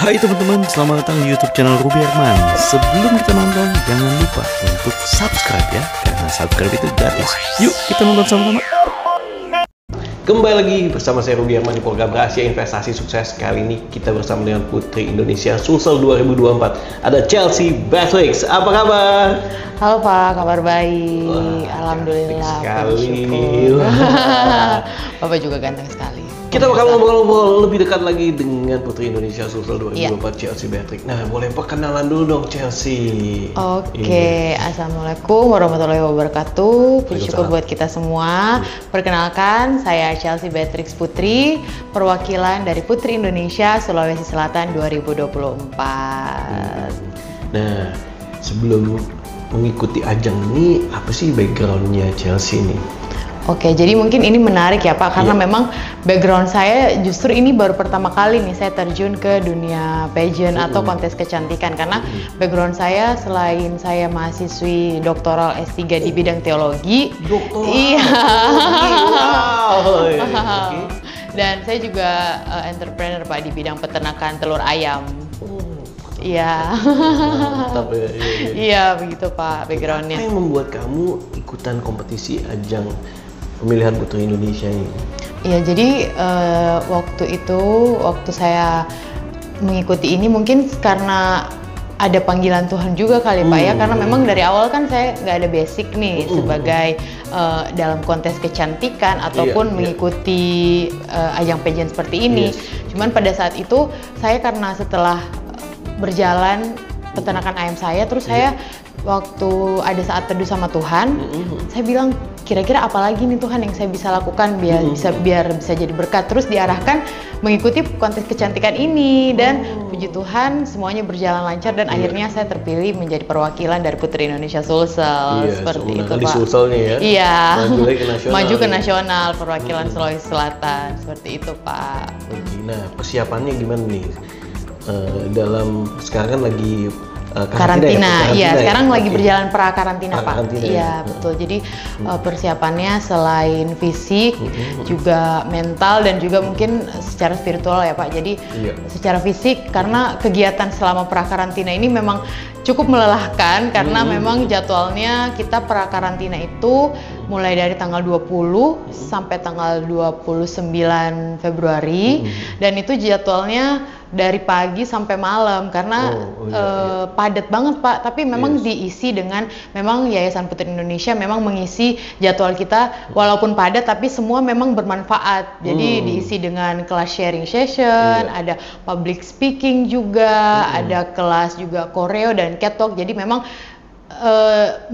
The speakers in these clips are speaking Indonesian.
Hai teman-teman, selamat datang di YouTube channel Ruby Herman. Sebelum kita nonton, jangan lupa untuk subscribe ya, karena subscribe itu gratis. Yuk kita nonton sama-sama. Kembali lagi bersama saya Ruby Herman di program Rahasia Investasi Sukses. Kali ini kita bersama dengan Putri Indonesia Sulsel 2024. Ada Chelsea Beatrix. Apa kabar? Halo Pak, kabar baik. Wah, Alhamdulillah. sekali. Bapak juga ganteng sekali. Kita bakal ngobrol-ngobrol lebih dekat lagi dengan Putri Indonesia Sulsel 2024, Chelsea Beatrix. Nah, boleh perkenalan dulu dong, Chelsea. Oke, Assalamualaikum warahmatullahi wabarakatuh. Puji syukur buat kita semua. Perkenalkan, saya Chelsea Beatrix Putri, perwakilan dari Putri Indonesia Sulawesi Selatan 2024. Nah, sebelum mengikuti ajang ini, apa sih backgroundnya Chelsea nih? Oke, jadi mungkin ini menarik ya Pak, karena memang background saya justru ini baru pertama kali nih saya terjun ke dunia pageant atau kontes kecantikan. Karena background saya selain saya mahasiswi doktoral S3 di bidang teologi. Doktoral? Iya. Wow. Dan saya juga entrepreneur Pak di bidang peternakan telur ayam. Iya. Mantap ya. Iya, begitu Pak backgroundnya. Apa yang membuat kamu ikutan kompetisi ajang pemilihan Putri Indonesia ini? Iya, jadi waktu saya mengikuti ini mungkin karena ada panggilan Tuhan juga kali Pak ya, karena memang dari awal kan saya nggak ada basic nih sebagai dalam kontes kecantikan ataupun mengikuti ajang pageant seperti ini. Cuman pada saat itu saya karena setelah berjalan peternakan ayam saya, terus saya waktu ada saat teduh sama Tuhan, saya bilang kira-kira apa lagi nih Tuhan yang saya bisa lakukan biar bisa jadi berkat. Terus diarahkan mengikuti kontes kecantikan ini dan puji Tuhan semuanya berjalan lancar dan akhirnya saya terpilih menjadi perwakilan dari Putri Indonesia Sulsel. Seperti itu di Pak. Sulselnya ya? Iya. Maju ke nasional. Perwakilan Sulawesi Selatan. Seperti itu Pak. Nah, persiapannya gimana nih? Dalam sekarang kan lagi karantina, iya. Sekarang lagi berjalan pra-karantina Pak. Karantina, iya, betul. Jadi persiapannya selain fisik, juga mental dan juga mungkin secara spiritual ya Pak. Jadi secara fisik karena kegiatan selama pra-karantina ini memang cukup melelahkan karena memang jadwalnya kita pra-karantina itu mulai dari tanggal 20 sampai tanggal 29 Februari dan itu jadwalnya dari pagi sampai malam karena padat banget Pak, tapi memang diisi dengan memang Yayasan Putri Indonesia memang mengisi jadwal kita walaupun padat tapi semua memang bermanfaat. Jadi diisi dengan kelas sharing session, ada public speaking juga, ada kelas juga koreo dan catwalk. Jadi memang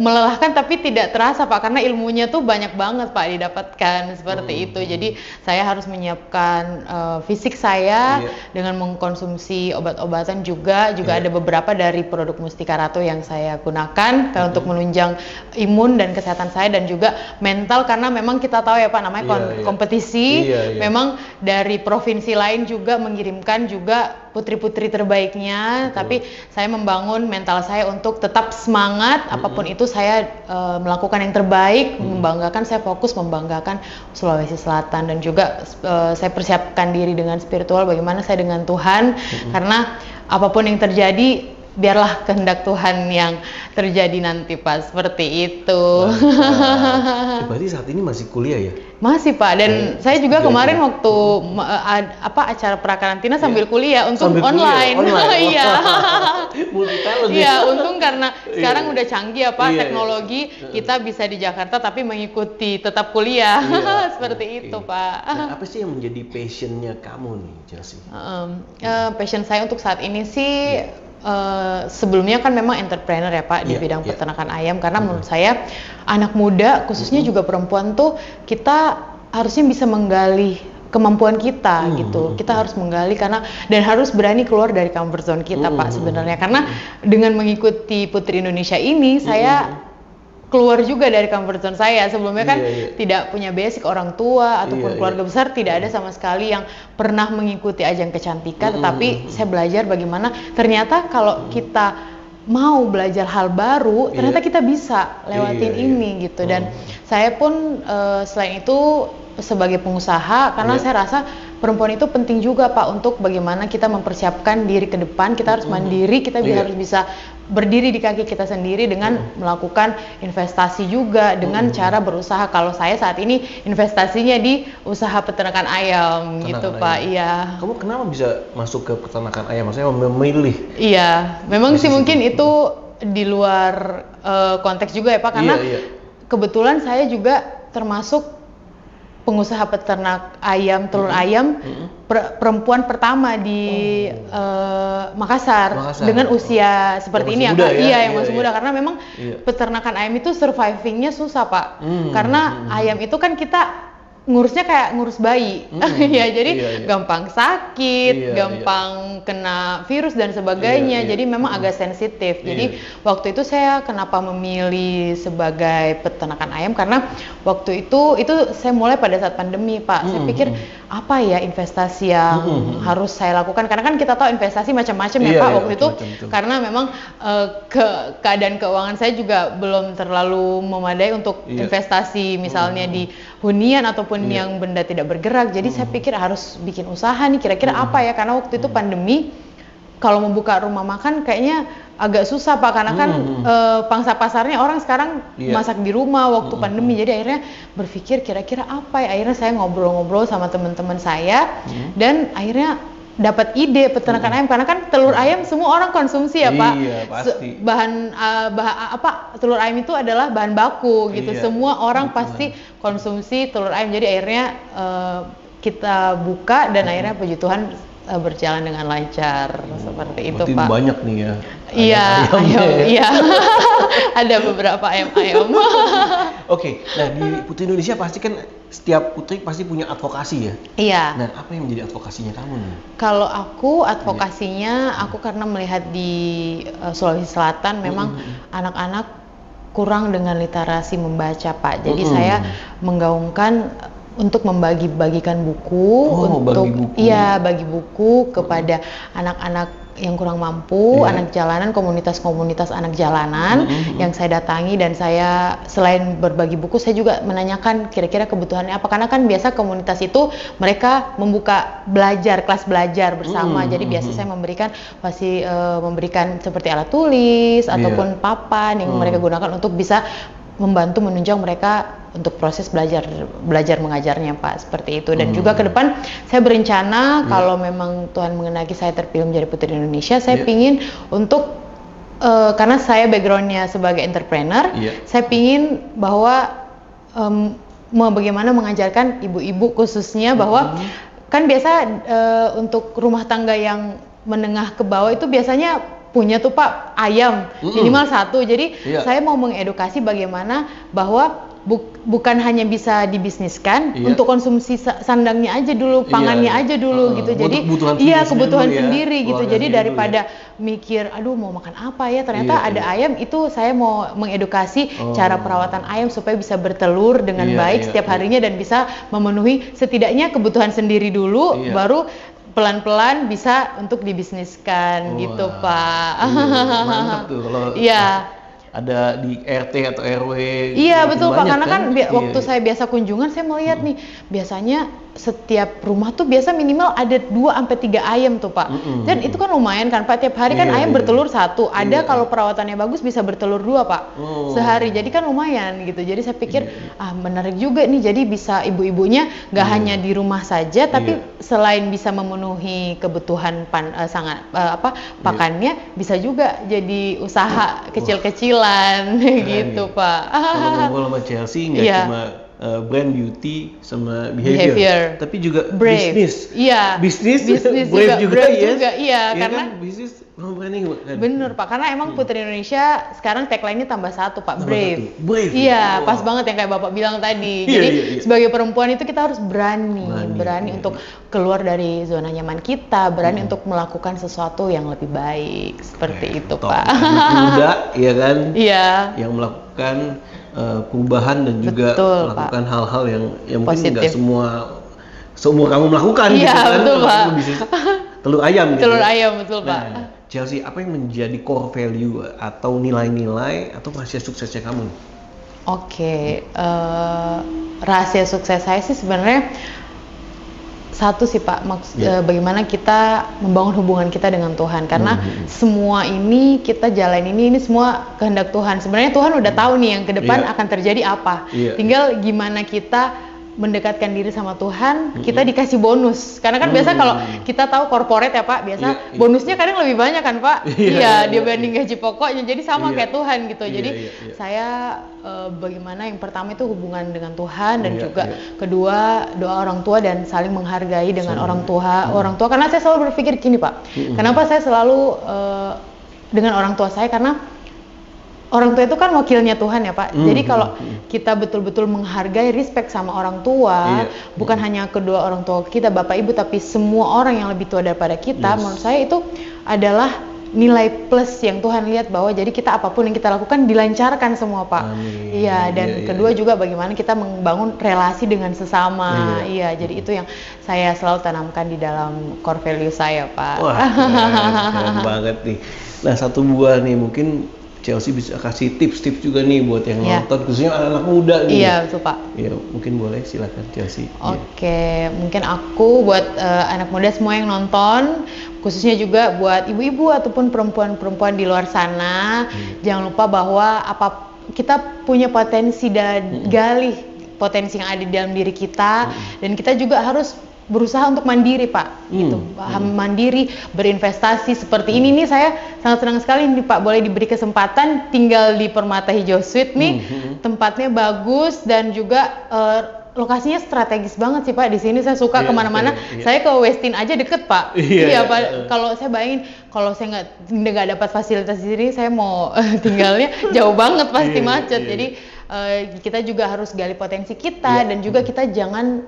melelahkan tapi tidak terasa Pak karena ilmunya tuh banyak banget Pak didapatkan seperti itu. Jadi saya harus menyiapkan fisik saya dengan mengkonsumsi obat-obatan juga ada beberapa dari produk Mustika Ratu yang saya gunakan untuk menunjang imun dan kesehatan saya dan juga mental karena memang kita tahu ya Pak namanya kompetisi. Memang dari provinsi lain juga mengirimkan juga putri-putri terbaiknya, tapi saya membangun mental saya untuk tetap semangat, apapun itu saya melakukan yang terbaik, membanggakan, saya fokus membanggakan Sulawesi Selatan dan juga saya persiapkan diri dengan spiritual bagaimana saya dengan Tuhan, karena apapun yang terjadi biarlah kehendak Tuhan yang terjadi nanti Pak, seperti itu. Berarti saat ini masih kuliah ya? Masih Pak, dan saya juga kemarin waktu acara pra-karantina sambil kuliah, untung online. Iya. Iya, untung karena sekarang udah canggih ya Pak teknologi, kita bisa di Jakarta tapi mengikuti tetap kuliah. Seperti itu Pak. Nah, apa sih yang menjadi passionnya kamu nih Chelsea? Passion saya untuk saat ini sih sebelumnya kan memang entrepreneur ya Pak di bidang peternakan ayam karena menurut saya anak muda khususnya juga perempuan tuh kita harusnya bisa menggali kemampuan kita gitu. Kita harus menggali karena dan harus berani keluar dari comfort zone kita Pak sebenarnya karena dengan mengikuti Putri Indonesia ini saya keluar juga dari comfort zone saya. Sebelumnya kan tidak punya basic orang tua ataupun keluarga besar, tidak ada sama sekali yang pernah mengikuti ajang kecantikan, tetapi saya belajar bagaimana ternyata kalau kita mau belajar hal baru, ternyata kita bisa lewatin ini gitu. Dan saya pun selain itu sebagai pengusaha, karena saya rasa perempuan itu penting juga Pak untuk bagaimana kita mempersiapkan diri ke depan. Kita harus mandiri, kita harus bisa berdiri di kaki kita sendiri dengan melakukan investasi juga, dengan cara berusaha. Kalau saya saat ini investasinya di usaha peternakan ayam gitu Pak. Iya. Kamu kenapa bisa masuk ke peternakan ayam? Maksudnya memilih? Iya, memang sih mungkin itu di luar konteks juga ya Pak, karena kebetulan saya juga termasuk pengusaha peternak ayam, telur ayam, perempuan pertama di Makassar dengan usia seperti ini ya Pak. Iya, yang masih muda, karena memang peternakan ayam itu survivingnya susah Pak, karena ayam itu kan kita ngurusnya kayak ngurus bayi, ya jadi gampang sakit, gampang kena virus dan sebagainya, jadi memang agak sensitif. Jadi waktu itu saya kenapa memilih sebagai peternakan ayam, karena waktu itu saya mulai pada saat pandemi Pak. Saya pikir apa ya investasi yang harus saya lakukan, karena kan kita tahu investasi macam-macam ya Pak waktu itu, karena memang keadaan keuangan saya juga belum terlalu memadai untuk investasi misalnya di hunian ataupun yang benda tidak bergerak. Jadi saya pikir harus bikin usaha nih, kira-kira apa ya, karena waktu itu pandemi, kalau membuka rumah makan kayaknya agak susah Pak, karena kan pangsa pasarnya orang sekarang masak di rumah waktu pandemi. Jadi akhirnya berpikir kira-kira apa ya, akhirnya saya ngobrol-ngobrol sama teman-teman saya dan akhirnya dapat ide peternakan ayam, karena kan telur ayam semua orang konsumsi ya Pak. Pasti. Telur ayam itu adalah bahan baku gitu. Semua orang pasti konsumsi telur ayam. Jadi akhirnya kita buka dan akhirnya puji Tuhan berjalan dengan lancar seperti itu Pak. Banyak nih ya. Iya, iya. Ada beberapa ayam-ayam. Oke, nah di Putri Indonesia pasti kan setiap putri pasti punya advokasi ya. Iya. Nah, apa yang menjadi advokasinya kamu nih? Kalau aku advokasinya, aku karena melihat di Sulawesi Selatan memang anak-anak kurang dengan literasi membaca Pak. Jadi saya menggaungkan untuk membagi-bagikan buku, bagi buku kepada anak-anak yang kurang mampu, anak jalanan, komunitas-komunitas anak jalanan yang saya datangi, dan saya selain berbagi buku, saya juga menanyakan kira-kira kebutuhannya apa, karena kan biasa komunitas itu mereka membuka kelas belajar bersama. Jadi biasa saya memberikan seperti alat tulis ataupun papan yang mereka gunakan untuk bisa membantu menunjang mereka untuk proses belajar mengajarnya Pak, seperti itu. Dan juga ke depan saya berencana kalau memang Tuhan mengenaki saya terpilih menjadi Putri Indonesia, saya pingin untuk karena saya backgroundnya sebagai entrepreneur, saya pingin bahwa bagaimana mengajarkan ibu-ibu khususnya bahwa kan biasa untuk rumah tangga yang menengah ke bawah itu biasanya punya tuh Pak ayam minimal 1. Jadi saya mau mengedukasi bagaimana bahwa bukan hanya bisa dibisniskan untuk konsumsi sandangnya aja dulu, pangannya aja dulu gitu. Jadi kebutuhan sendiri gitu. Jadi daripada mikir aduh mau makan apa ya, ternyata ada ayam, itu saya mau mengedukasi cara perawatan ayam supaya bisa bertelur dengan baik setiap harinya dan bisa memenuhi setidaknya kebutuhan sendiri dulu, baru pelan-pelan bisa untuk dibisniskan gitu Pak. Mantap tuh kalau ada di RT atau RW. Iya betul Pak, karena kan waktu saya biasa kunjungan, saya melihat nih biasanya setiap rumah tuh biasa minimal ada 2-3 ayam tuh Pak. Dan itu kan lumayan kan Pak, tiap hari kan ayam bertelur 1. Ada kalau perawatannya bagus bisa bertelur 2 Pak sehari. Jadi kan lumayan gitu. Jadi saya pikir menarik juga nih, jadi bisa ibu-ibunya nggak hanya di rumah saja, tapi selain bisa memenuhi kebutuhan pakannya, bisa juga jadi usaha kecil-kecilan gitu Pak. Kalau ngobrol sama Chelsea nggak cuma brand beauty sama behavior, tapi juga bisnis. Bisnis brave juga ya. Karena kan, bisnis branding kan. Bener Pak, karena emang Putri Indonesia sekarang tagline-nya tambah 1 Pak, brave. Iya, pas banget yang kayak Bapak bilang tadi. Jadi sebagai perempuan itu kita harus berani untuk keluar dari zona nyaman kita, berani untuk melakukan sesuatu yang lebih baik, seperti itu Pak. Muda, ya kan? Iya. Yang melakukan perubahan dan juga melakukan hal-hal yang mungkin nggak semua kamu melakukan. Iya, gitu kan? Betul Pak. Telur ayam gitu. Telur ayam, betul Pak. Chelsea, apa yang menjadi core value atau nilai-nilai atau rahasia suksesnya kamu? Rahasia sukses saya sih sebenarnya satu sih Pak, bagaimana kita membangun hubungan kita dengan Tuhan, karena semua ini kita jalan ini semua kehendak Tuhan. Sebenarnya Tuhan udah tahu nih yang ke depan akan terjadi apa. Tinggal gimana kita mendekatkan diri sama Tuhan, kita dikasih bonus. Karena kan biasa kalau kita tahu corporate ya Pak, biasa bonusnya kadang lebih banyak kan Pak. Dibanding gaji pokoknya. Jadi sama kayak Tuhan gitu. Jadi saya bagaimana yang pertama itu hubungan dengan Tuhan, dan juga kedua doa orang tua dan saling menghargai dengan orang tua. Karena saya selalu berpikir gini Pak. Kenapa saya selalu dengan orang tua saya, karena orang tua itu kan wakilnya Tuhan ya Pak. Jadi kalau kita betul-betul menghargai, respect sama orang tua, bukan hanya kedua orang tua kita, bapak ibu, tapi semua orang yang lebih tua daripada kita, menurut saya itu adalah nilai plus yang Tuhan lihat, bahwa jadi kita apapun yang kita lakukan dilancarkan semua Pak. Iya, dan kedua juga bagaimana kita membangun relasi dengan sesama. Jadi itu yang saya selalu tanamkan di dalam core value saya Pak. Wah, keren banget nih. Nah, satu buah nih, mungkin Chelsea bisa kasih tips-tips juga nih buat yang nonton, khususnya anak-anak muda nih. Iya, betul Pak. Ya, mungkin boleh, silakan Chelsea. Oke, mungkin aku buat anak muda semua yang nonton, khususnya juga buat ibu-ibu ataupun perempuan-perempuan di luar sana, jangan lupa bahwa kita punya potensi dan gali potensi yang ada di dalam diri kita, dan kita juga harus berusaha untuk mandiri Pak, gitu. Mandiri, berinvestasi seperti ini nih, saya sangat senang sekali nih Pak, boleh diberi kesempatan tinggal di Permata Hijau Suite nih. Tempatnya bagus dan juga lokasinya strategis banget sih Pak. Di sini saya suka kemana-mana. Saya ke Westin aja deket Pak. Pak. Kalau saya bayangin, kalau saya nggak dapat fasilitas di sini, saya mau tinggalnya jauh banget, pasti macet. Jadi kita juga harus gali potensi kita, dan juga kita jangan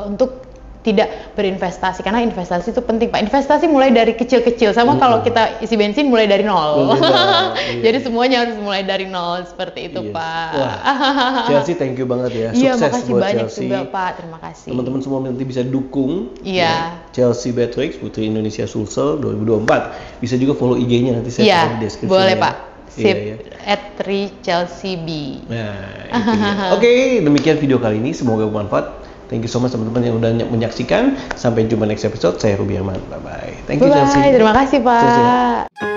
untuk tidak berinvestasi, karena investasi itu penting Pak. Investasi mulai dari kecil-kecil, sama kalau kita isi bensin mulai dari nol. Jadi semuanya harus mulai dari nol, seperti itu Pak. Wah, Chelsea, thank you banget ya. Sukses makasih buat banyak Chelsea. juga Pak, terima kasih. Teman-teman semua nanti bisa dukung Chelsea Beatrix, Putri Indonesia Sulsel 2024. Bisa juga follow IG-nya, nanti saya taruh di deskripsi. Boleh Pak. Sip, @3ChelseaB. Nah, Oke, demikian video kali ini, semoga bermanfaat. Thank you so much teman-teman yang udah menyaksikan. Sampai jumpa next episode. Saya Ruby Herman. Bye-bye. Thank you Chelsea. Terima kasih Pak.